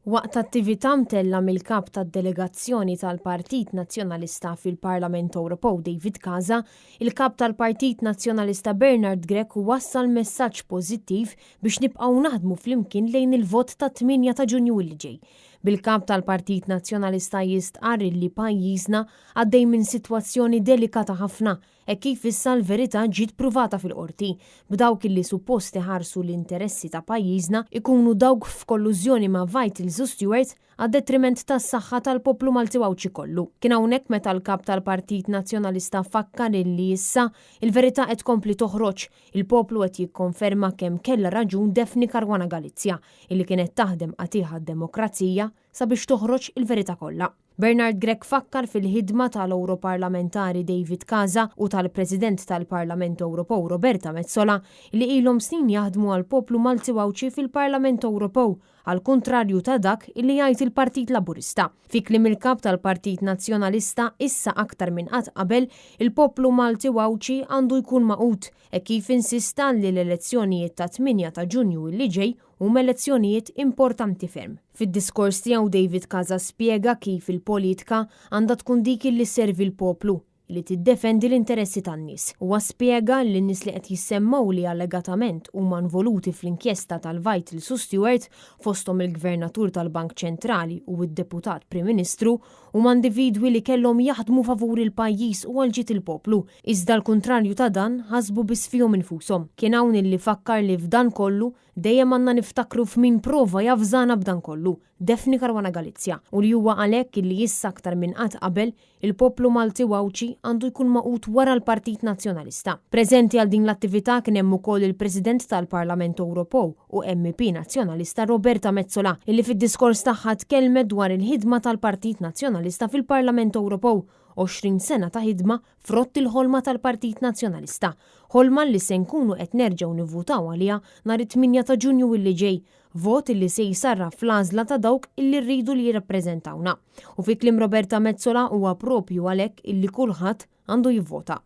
Waqt attività mtella mill-kap tad-delegazzjoni tal-Partit Nazzjonalista fil-Parlament Ewropew David Casa, il-kap tal-Partit Nazzjonalista Bernard Grech wassal messaġġ pożittiv biex nibqgħu naħdmu flimkien lejn il-vot ta' 8 ta' Ġunju li ġej. Bil-kap tal-Partit Nazzjonalista jistqarr li pajjiżna għaddej minn sitwazzjoni delikata ħafna e kif issa l-verità ġiet pruvata fil-qorti b'dawk li supposti ħarsu l-interessi ta' pajjiżna ikunu dawk f'kollużjoni ma' Vitals u Stewart għad-detriment tas-saħħa tal-poplu Malti Wawċi kollu. Kien hawnhekk meta l-kap tal-Partit Nazzjonalista fakkar illi issa il-verità qed tkompli toħroġ, il-poplu qed jikkonferma kemm kellha raġun Daphne Caruana Galizia illi kienet taħdem qatieħa d-demokrazija sabiex toħroġ il-verità kollha. Bernard Grech fakkar fil-ħidma tal-Europarlamentari David Casa u tal-President tal-Parlament Ewropew Roberta Metsola li ilhom snin jaħdmu għal poplu Malti Wawċi fil-Parlament Ewropew għal kontrarju ta' dak illi jgħid il-Partit Laburista. Fi kliem il-kap tal-Partit Nazzjonalista issa aktar minn qatt qabel il-poplu Malti Wawċi għandu jkun maqut e kif insista li l-elezzjonijiet ta' 8 ta' Ġunju li ġej huma elezzjonijiet importanti ferm. Fid-diskors tiegħu David Casa spjega kif il-politika għandha tkun dik li servi l-poplu li tiddefendi l-interessi tan-nies. Huwa spjega li n-nies li qed jissemmaw li allegatament huma involuti fl-inkjesta tal-Vitals u Stewart fosthom il-Gvernatur tal-Bank Ċentrali u d-Deputat Prim Ministru huma individwi li kellhom jaħdmu favur il-pajjiż u għal ġid il-poplu. Iżda l-kuntrarju ta' dan ħasbu biss fihom infushom. Kien hawn illi fakkar li f'dan kollu dejjem għandna niftakru f'min prova jafżana b'dan kollu, Daphne Caruana Galizia, u li huwa għalhekk illi issa aktar minn qatt qabel il-poplu Malti Wawċi għandu jkun maqut wara l-Partit Nazzjonalista. Preżenti għal din l-attività kien hemm ukoll il-President tal-Parlament Ewropew u MP Nazzjonalista Roberta Metsola, illi fid-diskors tagħha tkellmet dwar il-ħidma tal-Partit Nazzjonalista fil-Parlament Ewropew 20 sena ta' ħidma frott il-ħolma tal-Partit Nazzjonalista. Ħolma li se nkunu qed nerġgħu nivvutaw għaliha nhar it-8 ta' Ġunju illi ġej, vot illi se jsarraf fl-għażla ta' dawk illi rridu li jirrappreżentawna. U fi kliem Roberta Metsola huwa proprju għalhekk illi kulħadd għandu jivvota.